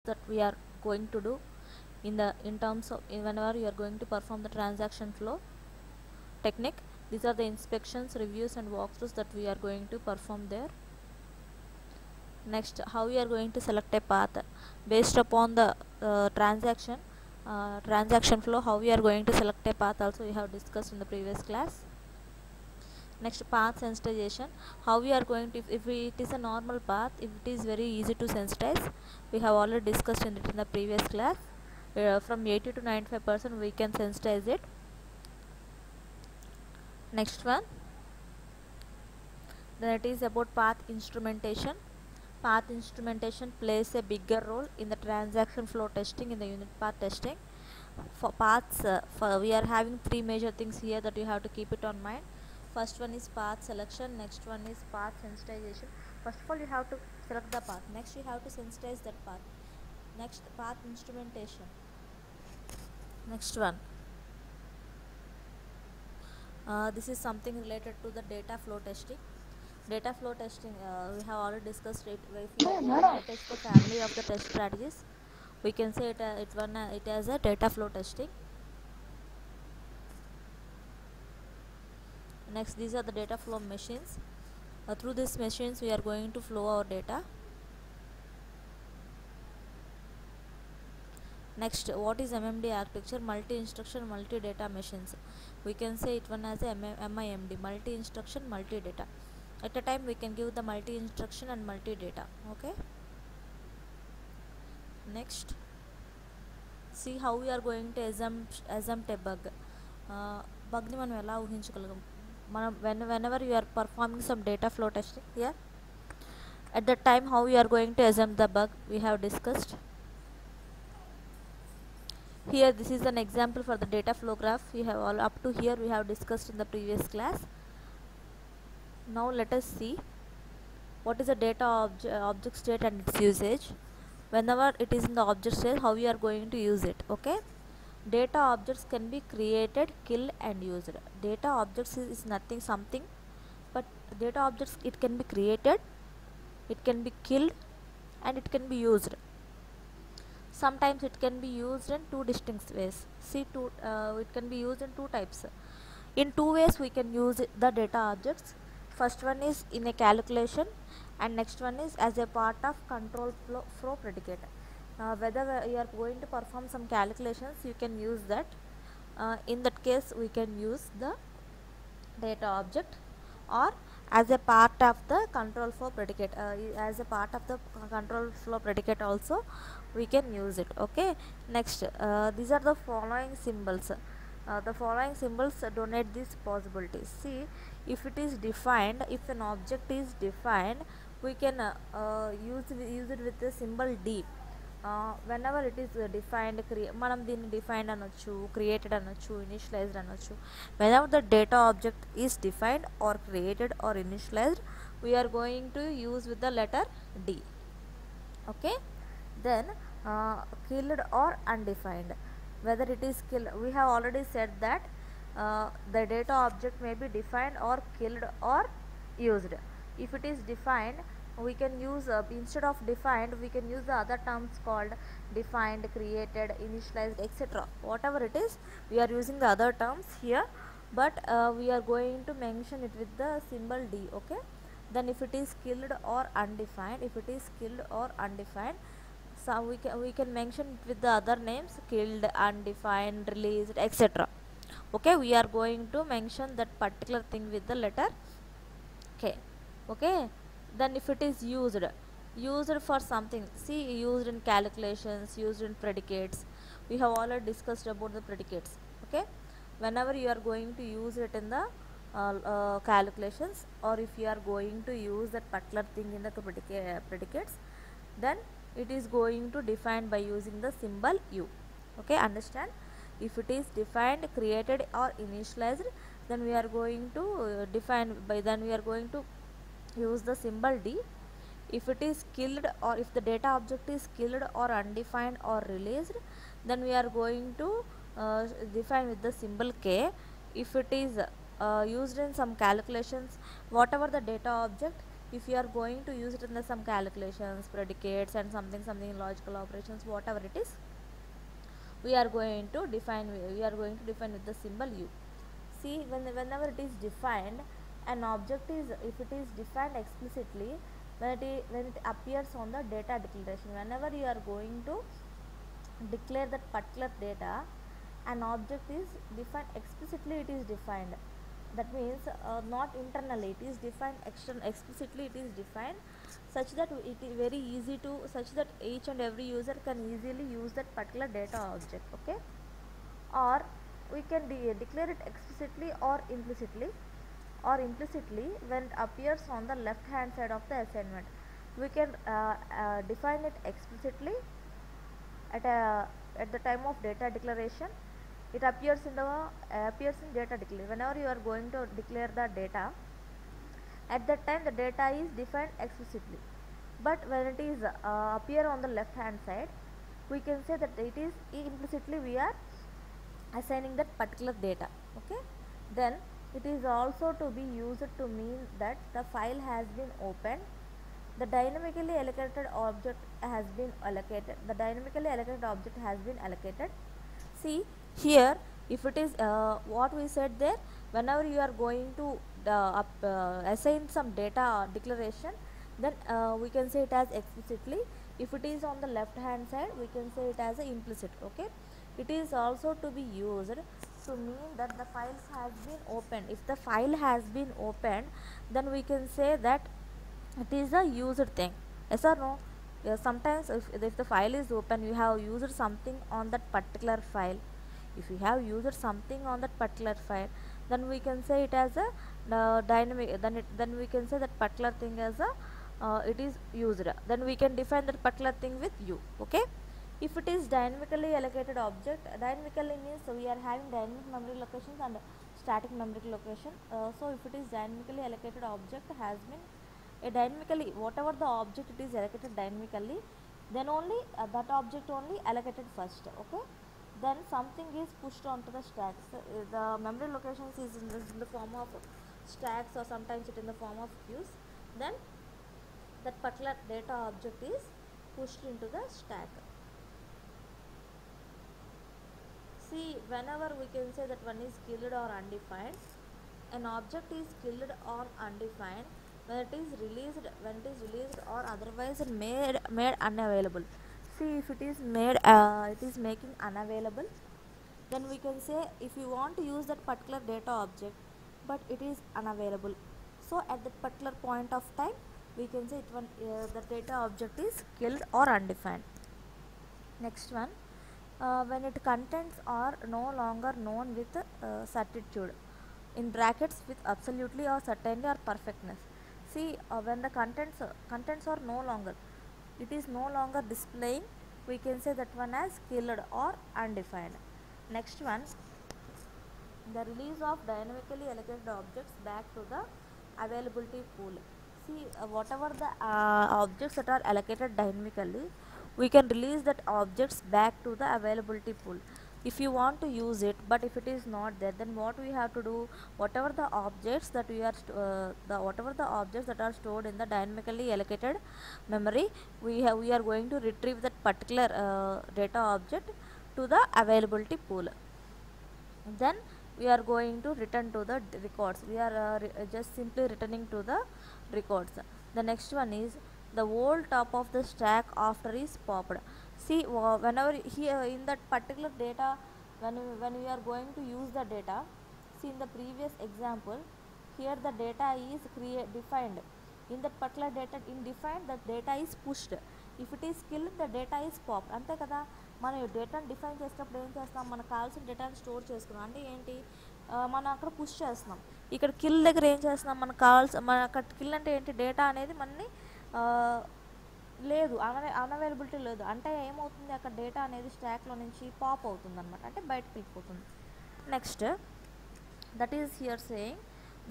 that we are going to do in terms of whenever you are going to perform the transaction flow technique. These are the inspections, reviews and walkthroughs that we are going to perform there. Next, how we are going to select a path based upon the transaction flow. How we are going to select a path also we have discussed in the previous class. Next, path sensitization. How we are going to, if it is a normal path, if it is very easy to sensitize, we have already discussed in the previous class. From 80 to 95% we can sensitize it. Next one, then it is about path instrumentation. Path instrumentation plays a bigger role in the transaction flow testing, in the unit path testing. For paths, we are having three major things here that you have to keep it on mind. First one is path selection, next one is path sensitization. First of all, you have to select the path, next you have to sensitize that path, next path instrumentation. Next one, this is something related to the data flow testing. Data flow testing, we have already discussed it. If you want to test the family of the test strategies, we can say it as a data flow testing. Next, these are the data flow machines. Through these machines we are going to flow our data. Next, what is MMD architecture? Multi-instruction, multi-data machines. We can say it one as a MIMD, multi-instruction, multi-data. At a time we can give the multi-instruction and multi-data. Okay. Next, see how we are going to assume a bug. Bug ni మనం ఎలా ఊహించగలం? మనం whenever you are performing some data flow testing here, at that time how we are going to assume the bug we have discussed. Here this is an example for the data flow graph. We have all up to here we have discussed in the previous class. Now let us see what is the data object state and its usage. Whenever it is in the object state, how we are going to use it. Okay, data objects can be created, killed and used. Data objects is nothing something, but data objects, it can be created, it can be killed and it can be used. Sometimes it can be used in two distinct ways. See, it can be used in two types. In two ways we can use the data objects. First one is in a calculation and next one is as a part of control flow predicate. Whether you are going to perform some calculations, you can use that. In that case we can use the data object, or as a part of the control flow predicate, as a part of the control flow predicate also we can use it. Okay. Next, these are the following symbols. The following symbols denote these possibilities. See, if it is defined, if an object is defined, we can use it with the symbol D. Whenever it is defined, మనం దీన్ని defined అనొచ్చు, created అనొచ్చు, initialized అనొచ్చు. Whenever the data object is defined or created or initialized, we are going to use with the letter D. Okay. Then killed or undefined. Whether it is killed, we have already said that the data object may be defined or killed or used. If it is defined, we can use instead of defined we can use the other terms called defined, created, initialized, etc. Whatever it is, we are using the other terms here, but we are going to mention it with the symbol D. Okay. Then if it is killed or undefined, if it is killed or undefined, so we can mention it with the other names, killed, undefined, released, etc. Okay, we are going to mention that particular thing with the letter K. Okay. Then if it is used for something, see, used in calculations, used in predicates. We have already discussed about the predicates. Okay. Whenever you are going to use it in the calculations, or if you are going to use that particular thing in the predicates, then it is going to define by using the symbol U. Okay, understand? If it is defined, created or initialized, then we are going to define by, then we are going to use the symbol D. If it is killed, or if the data object is killed or undefined or released, then we are going to define with the symbol K. If it is used in some calculations, whatever the data object, if you are going to use it in the some calculations, predicates and something logical operations, whatever it is, we are going to define with the symbol u. See, whenever it is defined, an object is, if it is defined explicitly, when it appears on the data declaration, whenever you are going to declare that particular data, an object is defined explicitly, it is defined. That means not internally, it is defined explicitly, it is defined such that it is very easy to, such that each and every user can easily use that particular data object. Okay, or we can declare it explicitly or implicitly. When it appears on the left hand side of the assignment, we can define it explicitly at the time of data declaration. It appears in data declaration. Whenever you are going to declare the data, at that time the data is defined explicitly. But when it is appear on the left hand side, we can say that it is implicitly we are assigning that particular data. Okay, then it is also to be used to mean that the file has been opened, the dynamically allocated object has been allocated, See here, if it is what we said there, whenever you are going to assign some data declaration, then we can say it as explicitly. If it is on the left hand side, we can say it as a implicit. Okay, it is also to be used to mean that the files has been opened. If the file has been opened, then we can say that it is a used thing. Yes or no? Yes, sometimes if the file is open, you have used something on that particular file. If you have used something on that particular file, then we can say it as a dynamic, then we can say that particular thing as a it is used. Then we can define that particular thing with u. Okay, if it is dynamically allocated object, dynamically means we are having dynamic memory locations and static memory location. So if it is dynamically allocated object has been dynamically, whatever the object it is allocated dynamically, then only that object only allocated first. Okay, then something is pushed onto the stacks. The memory locations is in the form of stacks, or sometimes it in the form of queues. Then that particular data object is pushed into the stack. See, whenever we can say that one is killed or undefined, an object is killed or undefined when it is released, or otherwise made unavailable. See, if it is made, it is making unavailable, then we can say if you want to use that particular data object, but it is unavailable. So at that particular point of time, we can say the data object is killed or undefined. Next one, when its contents are no longer known with certitude, in brackets with absolutely or certainty or perfectness. See, when the contents are no longer, it is no longer displaying, we can say that one as killed or undefined. Next one, the release of dynamically allocated objects back to the availability pool. See, whatever the objects that are allocated dynamically, we can release that objects back to the availability pool if you want to use it. But if it is not there, then what we have to do, whatever the objects that we are stored in the dynamically allocated memory, we are going to retrieve that particular data object to the availability pool. Then we are going to return to the records. We are just simply returning to the records. The next one is the whole top of the stack after is popped. See, whenever here in that particular data, when we are going to use the data, see in the previous example, here the data is defined. In that particular data, in defined, the data is pushed. If it is killed, the data is popped. అంతే కదా, మనం డేటాను define చేసినప్పుడు ఏం చేస్తాం, మనకు కావాల్సిన డేటాను స్టోర్ చేసుకున్నాం అంటే ఏంటి, మనం అక్కడ పుష్ చేస్తున్నాం. ఇక్కడ కిల్ దగ్గర ఏం చేస్తున్నాం, మనకు కావాల్సిన, మన అక్కడ కిల్ అంటే ఏంటి, డేటా అనేది మనని లేదు, అన్అవైలబిలిటీ లేదు అంటే ఏమవుతుంది, అక్కడ డేటా అనేది స్టాక్లో నుంచి పాప్ అవుతుంది అనమాట, అంటే బయటకు వెళ్ళిపోతుంది. Next, that is here saying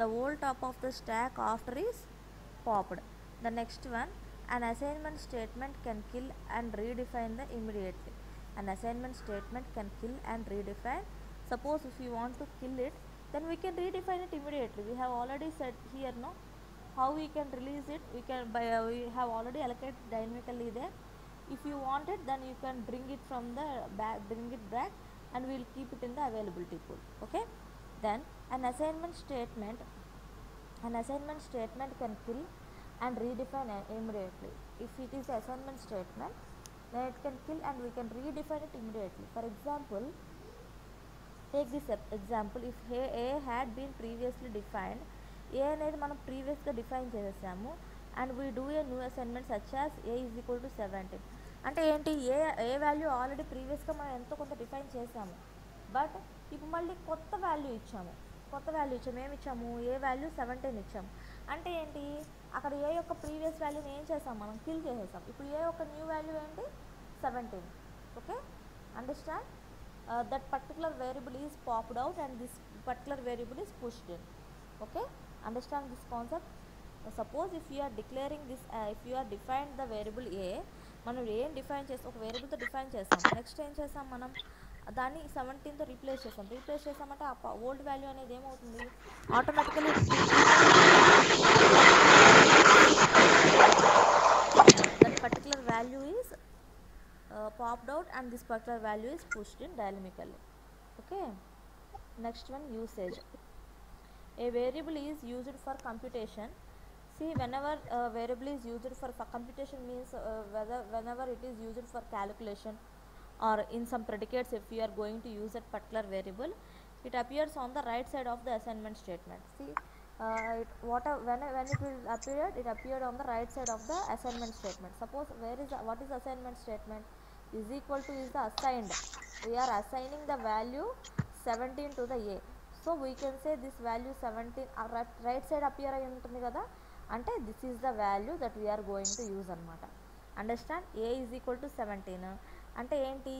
the whole top of the stack after is popped. The next one, an assignment statement can kill and redefine the immediately. An assignment statement can kill and redefine. Suppose if you want to kill it, then we can redefine it immediately. We have already said here, no, how we can release it? We can by we have already allocated dynamically there. If you want it, then you can bring it from the back, bring it back, and we'll keep it in the availability pool. Okay. Then an assignment statement can kill and redefine immediately. If it is assignment statement, then it can kill and we can redefine it immediately. For example, take this example. If A had been previously defined, A అనేది మనం ప్రీవియస్గా define చేసేసాము, and we do a new assignment such as A is equal to 17. అంటే ఏంటి, ఏ value already ప్రీవియస్గా మనం ఎంతో కొంత డిఫైన్ చేసాము, బట్ ఇప్పుడు మళ్ళీ కొత్త వాల్యూ ఇచ్చాము. ఏమి ఇచ్చాము, ఏ వాల్యూ 17 ఇచ్చాము. అంటే ఏంటి, అక్కడ ఏ యొక్క ప్రీవియస్ వాల్యూని ఏం చేసాం, మనం కిల్ చేసేసాం. ఇప్పుడు ఏ యొక్క న్యూ వాల్యూ ఏంటి, 17. Okay, understand? That particular variable is popped out and this particular variable is pushed in. Okay, understand this concept? Suppose if you are declaring this, if you are defined the variable a, మనం ఏం define చేస్తాం, ఒక వేరియబుల్తో define చేస్తాం. Next ఏం చేస్తాం, మనం దాన్ని 17తో replace చేసామంటే ఆ ఓల్డ్ వాల్యూ అనేది ఏమవుతుంది, automatically that particular value is popped out and this particular value is pushed in dynamically. Okay, next one, usage. A variable is used for computation. See, whenever a variable is used for computation means whenever it is used for calculation or in some predicates, if you are going to use that particular variable, it appears on the right side of the assignment statement. See, when it will appear, it appeared on the right side of the assignment statement. Suppose what is assignment statement, is equal to is the assigned, we are assigning the value 17 to the A. So we can say this value 17 right side appear ayi untundi kada, ante this is the value that we are going to use anamata. Understand? A is equal to 17 అంటే ఏంటి,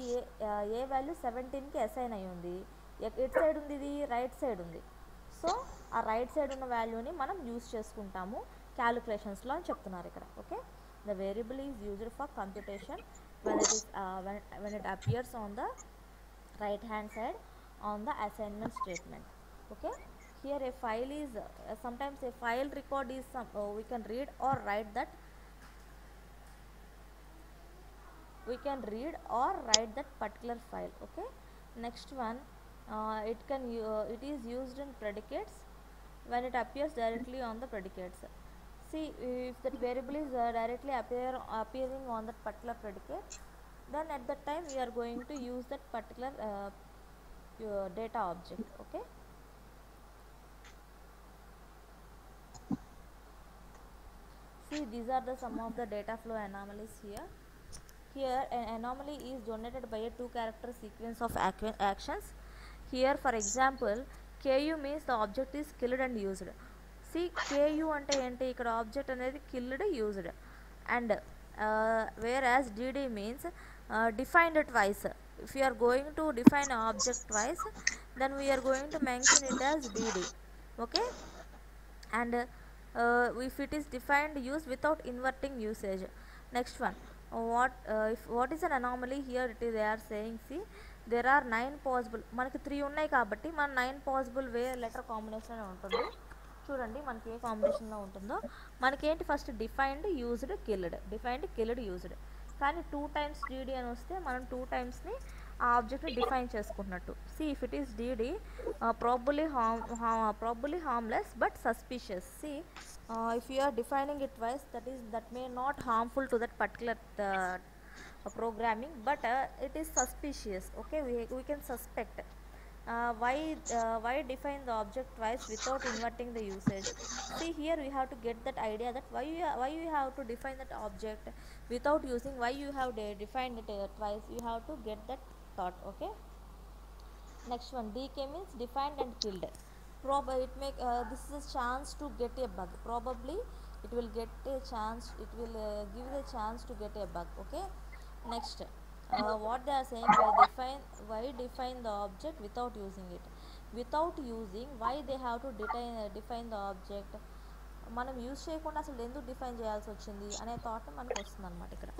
ఏ value 17కి assign అయి ఉంది, at side ఉంది, ఇది right side ఉంది. So ఆ right side ఉన్న వాల్యూని మనం యూజ్ చేసుకుంటాము క్యాలిక్యులేషన్స్లో అని చెప్తున్నారు ఇక్కడ. Okay, the variable is used for computation when it appears on the right hand side on the assignment statement. Okay, here a file is sometimes a file record is we can read or write that particular file. Okay, next one, it is used in predicates when it appears directly on the predicates. See, if that variable is directly appearing on that particular predicate, then at that time we are going to use that particular data object. Okay, see, these are the some of the data flow anomalies here. Here an anomaly is generated by a 2-character sequence of actions. Here, for example, KU means the object is killed and used. See, KU ante enti ikkada object anedi killed, used, and whereas DD means defined twice. If you are going to define an object twice, then we are going to mention it as DD. Okay, and if it is defined use without inverting usage. Next one, what is an anomaly here, it is they are saying, see, there are 9 possible, మనకి 3 ఉన్నాయి కాబట్టి మన 9 possible way letter combination ఉంటుంది. చూడండి మనకి ఏ కాంబినేషన్లో ఉంటుందో. మనకేంటి, first defined used killed used, కానీ 2 times DD అని వస్తే మనం 2 timesని ఆ ఆబ్జెక్ట్ని డిఫైన్ చేసుకుంటున్నట్టు. See if it is DD, probably harmless but suspicious. See, if you are defining it twice, that may not harmful to that particular programming, but it is suspicious. Okay, we can suspect. Why define the object twice without inverting the usage? See, here we have to get that idea that why you have to define that object without using, why you have defined it twice, you have to get that thought. Okay, next one, DK means defined and killed. This is a chance to get a bug. Probably it will give the chance to get a bug. Okay, next, what they are saying, why define the object without using it, why they have to define the object, మనం use చేయకుండా అసలు ఎందుకు define చేయాల్సి వచ్చింది అనే thought మనకు వస్తుంది అనమాట ఇక్కడ.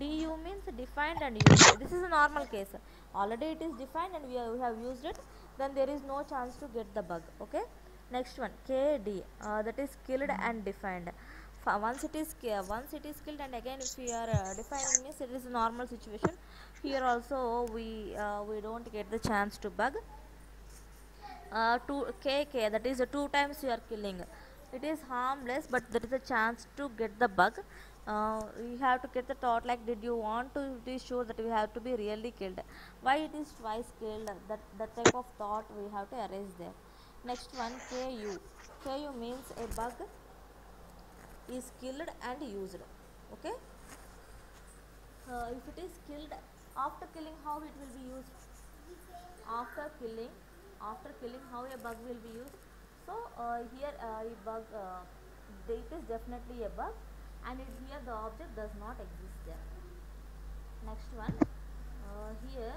DU means defined and used. This is a normal case, already it is defined and we have used it, then there is no chance to get the bug. Okay, Next one KD, that is killed and defined. Once it is killed, and again if we are defining means it is a normal situation. Here also we don't get the chance to bug. To KK, that is two times you are killing. It is harmless, but there is a chance to get the bug. We have to get the thought like, did you want to be sure that we have to be really killed? Why it is twice killed? That type of thought we have to erase there. Next one KU. KU means a bug is killed and used. Okay. If it is killed, after killing, how it will be used? After killing, how a bug will be used? So here a bug, it is definitely a bug, and here the object does not exist there. Next one, here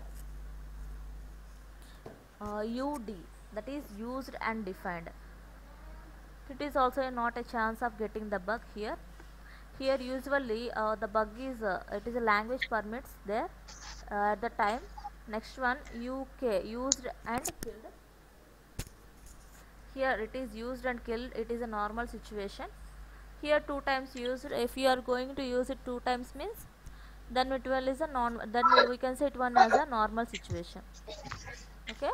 UD, that is used and defined. It is also not a chance of getting the bug here. Here usually the bug is it is a language permits there at the time. Next one UK, used and killed. Here it is used and killed, it is a normal situation. Here two times used. If you are going to use it two times means then it will is a then we can say it one as a normal situation. Okay.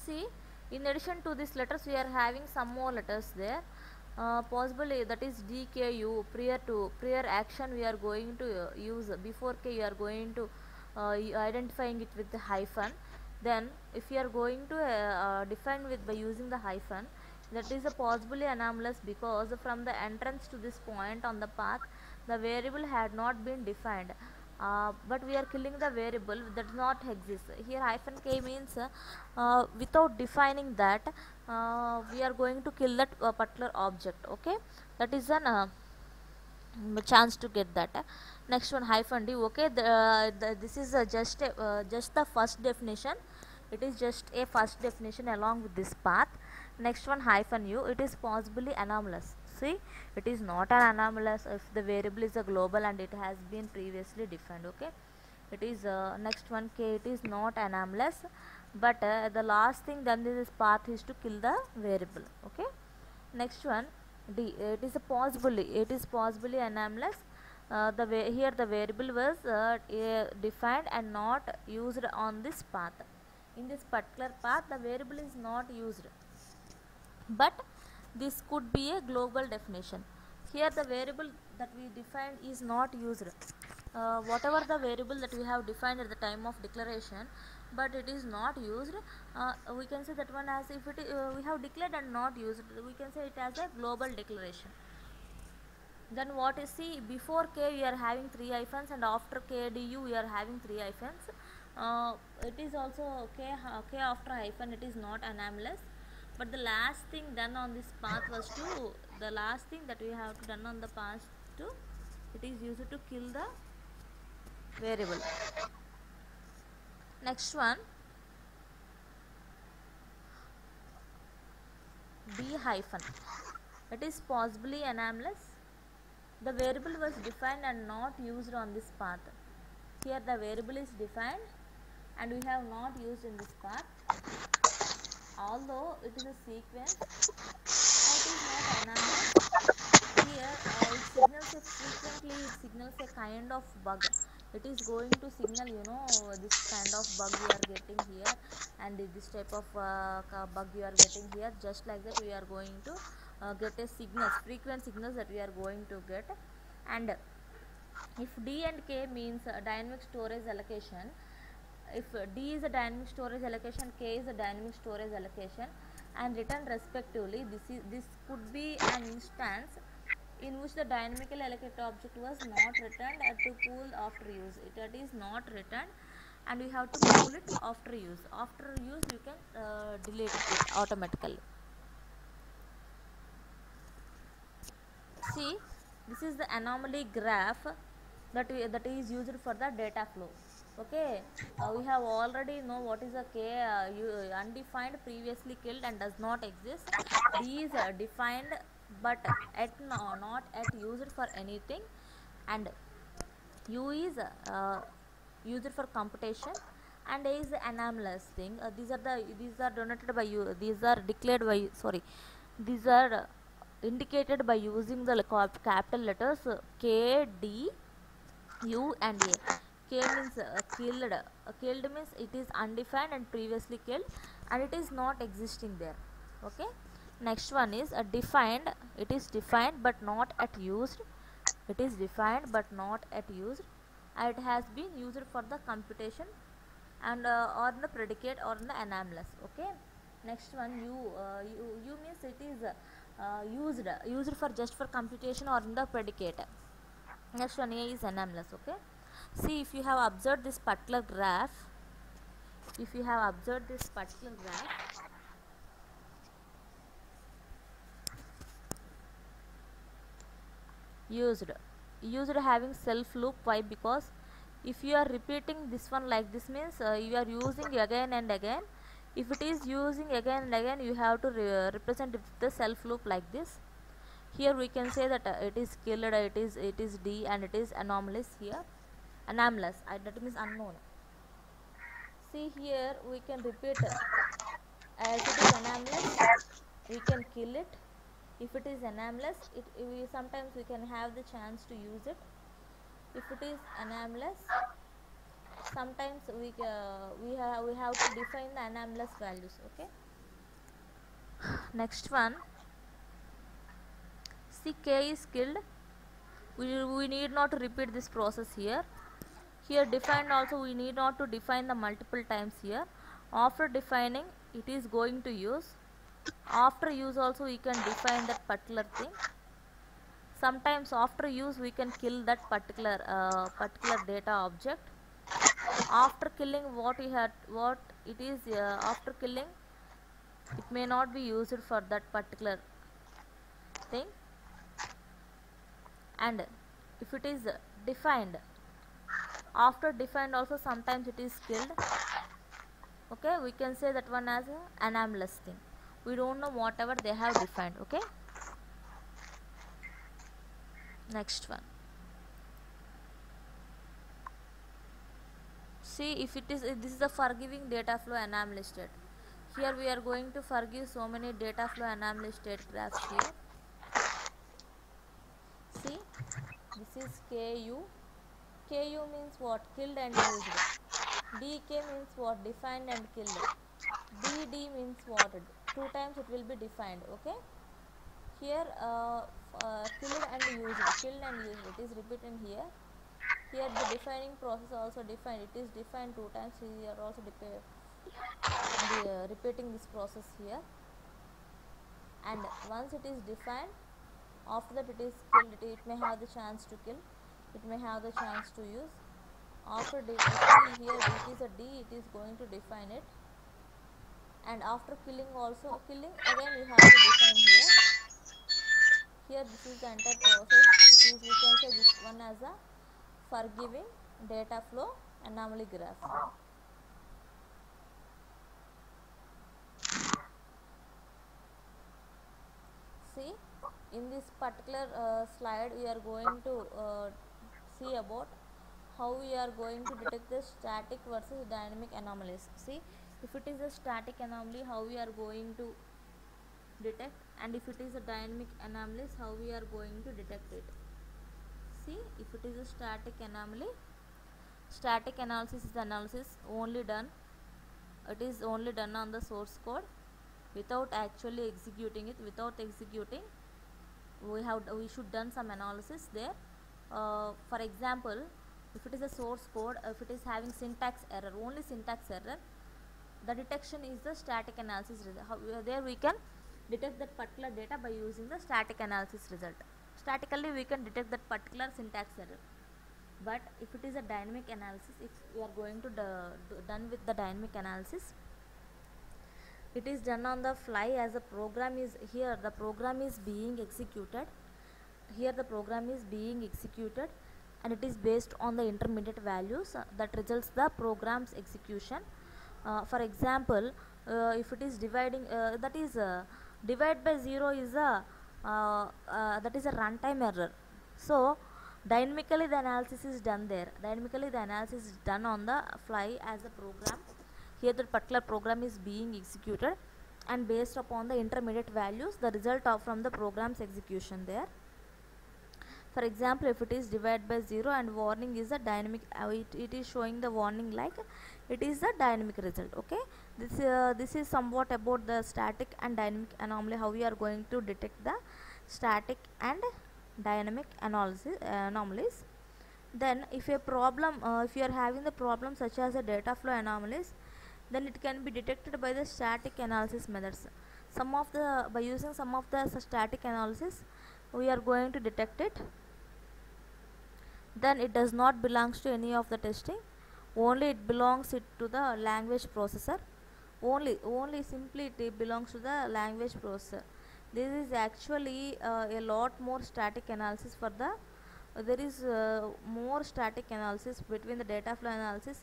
See, in addition to these letters we are having some more letters there. Possibly that is DKU, prior action we are going to use. Before K you are going to identifying it with the hyphen. Then if you are going to define with by using the hyphen, that is a possibly anomalous, because from the entrance to this point on the path the variable had not been defined. But we are killing the variable that does not exist. Here hyphen K means without defining that we are going to kill that particular object. Okay, that is an chance to get that. Next one hyphen D. Okay, this is just the first definition. It is just a first definition along with this path. Next one hyphen U, it is possibly anomalous. See, it is not an anomalous if the variable is a global and it has been previously defined. Okay, it is next one K, it is not anomalous, but the last thing done this path is to kill the variable. Okay, next one D, it is possibly anomalous. Here the variable was defined and not used on this path. In this particular path the variable is not used, but this could be a global definition. Here the variable that we defined is not used. Whatever the variable that we have defined at the time of declaration, but it is not used, we can say that one as if it we have declared and not used, we can say it as a global declaration. Then what is, see, before K we are having 3 hyphens and after KDU we are having 3 hyphens. It is also K after hyphen, it is not anomalous, but the last thing done on this path was to, the last thing that we have done on the path to, it is used to kill the variable. Next one D hyphen, it is possibly anomalous. The variable was defined and not used on this path. Here the variable is defined and we have not used in this path. Although it is a sequence, it is not anomalous. Here it signals a kind of bug. It is going to signal, this kind of bug you are getting here, and this type of bug you are getting here. Just like that we are going to get a frequent signals that we are going to get. And if D and K means dynamic storage allocation, if D is a dynamic storage allocation, K is a dynamic storage allocation, and written respectively, this could be an instance in which the dynamically allocated object was not returned to pool after use. It is not returned and we have to pool it after use. After use you can delete it automatically. See, this is the anomaly graph that is used for the data flow. Okay, we have already know what is a K, undefined, previously killed and does not exist. D is defined but not at used for anything, and U is used for computation, and A is the anomalous thing. These are denoted by you. These are declared by these are indicated by using the capital letters K, D, U and A. K means killed. Killed means it is undefined and previously killed, and it is not existing there. Okay. Next one is defined. It is defined but not at used. It is defined but not at used. And it has been used for the computation and or in the predicate or in the anomalous. Okay. Next one, you means it is used for just for computation or in the predicate. Next one, A is anomalous. Okay. See, if you have observed this particular graph, used having self loop. Why? Because if you are repeating this one like this means you are using again and again. If it is using again and again, you have to represent it with the self loop like this. Here we can say that it is killed, it is D, and it is anomalous here. Anomalous, that means unknown. See, here we can repeat as it is anomalous, we can kill it. If it is anomalous, sometimes we can have the chance to use it. If it is anomalous, sometimes we have to define the anomalous values. Okay. Next one, see, K is killed. We need not to repeat this process here. Here defined also, we need not to define the multiple times here. After defining, it is going to use. After use also we can define that particular thing. Sometimes after use we can kill that particular data object. After killing after killing, it may not be used for that particular thing. And if it is defined, after defined also sometimes it is killed. Okay, we can say that one as an anomalous thing. We don't know whatever they have defined. Okay. Next one, see, if it is this is a forgiving data flow anomaly state. Here we are going to forgive so many data flow anomaly state graphs here. See, this is KU. KU means what? Killed and used. DK means what? Defined and killed. DD means what? 2 times it will be defined. Okay. Here killed and used. It is repeated here. Here the defining process also defined. It is defined 2 times. We are also repeating this process here. And once it is defined, after that it is killed. It may have the chance to kill. It may have the chance to use. After see here, it is a D. It is going to define it. And after killing also, again we have to define here. Here this is the entire process. We can say this one as a forgiving data flow anomaly graph. See, in this particular slide we are going to see about how we are going to detect the static versus dynamic anomalies. See, if it is a static anomaly, how we are going to detect, and if it is a dynamic anomaly, how we are going to detect it. See, if it is a static anomaly, static analysis is the analysis only done, it is only done on the source code without actually executing it. Without executing, we should done some analysis there. For example, if it is a source code, if it is having syntax error, only syntax error, the detection is the static analysis result. There we can detect that particular data by using the static analysis result. Statically we can detect that particular syntax error. But if it is a dynamic analysis, if we are going to done with the dynamic analysis, it is done on the fly as the program is here. The program is being executed. Here the program is being executed, and it is based on the intermediate values that results the program's execution. For example, if it is dividing, that is divide by 0 is a that is a runtime error. So Dynamically the analysis is done there. Dynamically the analysis is done on the fly as a program. Here the particular program is being executed, and based upon the intermediate values, the result of from the program's execution there. For example, if it is divided by 0 and warning is a dynamic, it is showing the warning like it is the dynamic result. Okay, this is somewhat about the static and dynamic anomaly, how we are going to detect the static and dynamic analysis anomalies. Then if a problem, if you are having the problem such as a data flow anomalies, then it can be detected by the static analysis methods. Some of the, by using some of the static analysis, we are going to detect it. Then it does not belongs to any of the testing, only it belongs it to the language processor, only simply it belongs to the language processor. This is actually a lot more static analysis for the there is more static analysis between the data flow analysis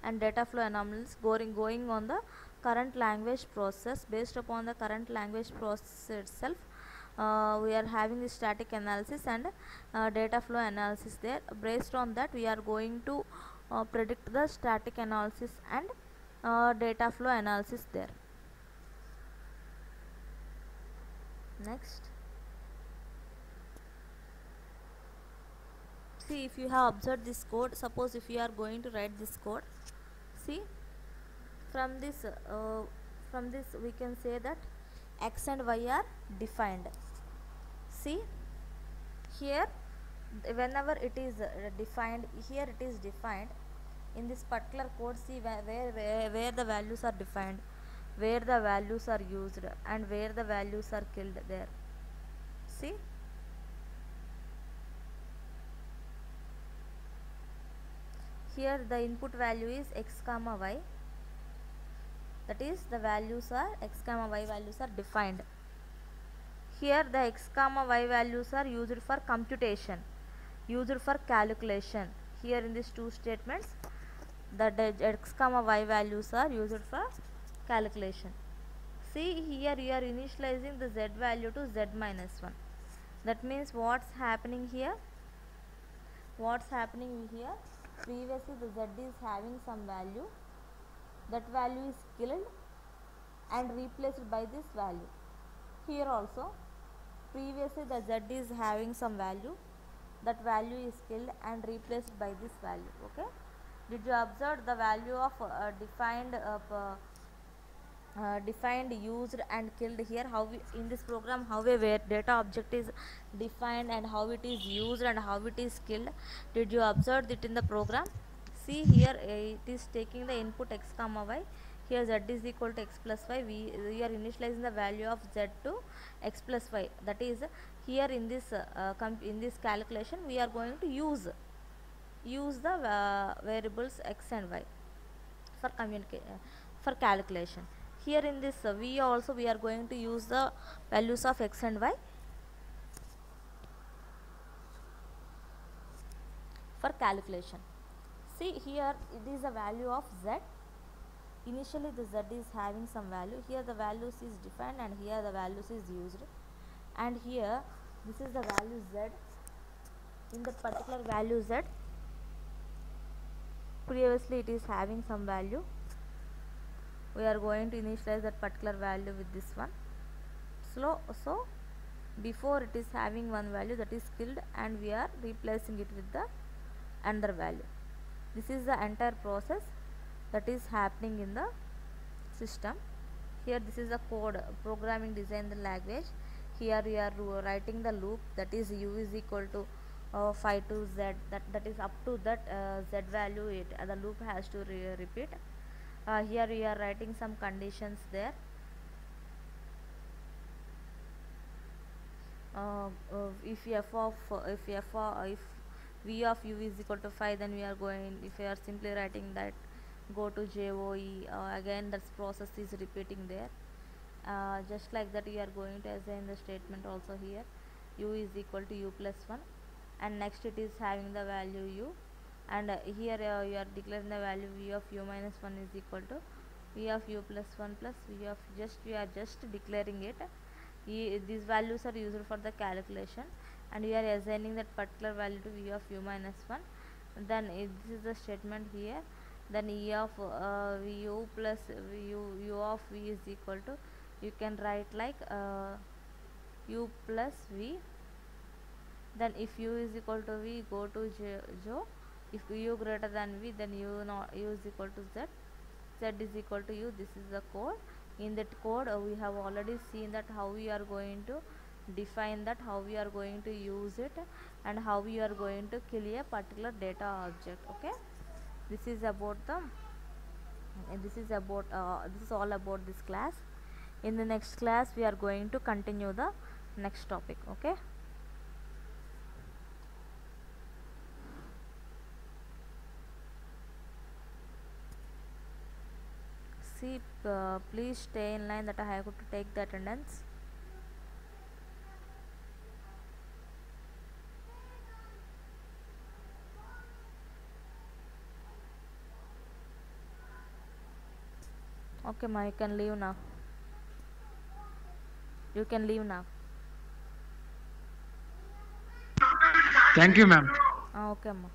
and data flow anomalies going on the current language process. Based upon the current language process itself, we are having the static analysis and data flow analysis there. Based on that, we are going to predict the static analysis and data flow analysis there. Next, see, if you have observed this code, suppose if you are going to write this code, see, from this we can say that x and y are defined. See, here whenever it is defined, here it is defined in this particular code. See where the values are defined, where the values are used, and where the values are killed there. See, here the input value is x comma y, that is the values are x comma y values are defined. Here the x comma y values are used for computation, used for calculation. Here in these two statements, the x comma y values are used for calculation. See, here you are initializing the z value to z minus 1. That means what's happening here? What's happening here? Previously the z is having some value. That value is killed and replaced by this value. Here also, previously the z is having some value. That value is killed and replaced by this value. Okay. Did you observe the value of defined, used and killed here? How we, in this program, how a data object is defined and how it is used and how it is killed? Did you observe it in the program? See, here it is taking the input x comma y. Here z is equal to x plus y. We are initializing the value of z to x plus y. That is, here in this calculation we are going to use the variables x and y for for calculation. Here in this we are going to use the values of x and y for calculation. See, here it is the value of z. Initially the z is having some value. Here the values is defined and here the values is used, and here this is the value z. In the particular value z, previously it is having some value. We are going to initialize that particular value with this one. So before it is having one value, that is killed, and we are replacing it with the another value. This is the entire process that is happening in the system. Here this is the code, programming design the language. Here we are writing the loop, that is u is equal to 5 to z, that is up to that z value the loop has to repeat. Here we are writing some conditions there. If v of u is equal to 5, then we are going, if we are simply writing that, go to JOE, again that process is repeating there. Just like that we are going to assign the statement also here, u is equal to u plus 1, and next it is having the value u, and here you are declaring the value v of u minus 1 is equal to v of u plus 1 plus v of we are just declaring it. These values are used for the calculation, and you are assigning that particular value to v of u minus 1. Then this is the statement here. Then e of u plus u of v is equal to, you can write like u plus v. Then if u is equal to v, go to jo. If u greater than v, then u is equal to z. Z is equal to u. This is the code. In that code we have already seen that how we are going to define that, how we are going to use it, and how we are going to kill a particular data object. Okay, this is about the this is all about this class. In the next class we are going to continue the next topic. Okay, see, please stay in line that I have to take the attendance. Okay ma, you can leave now. You can leave now. Thank you, ma'am. Okay ma.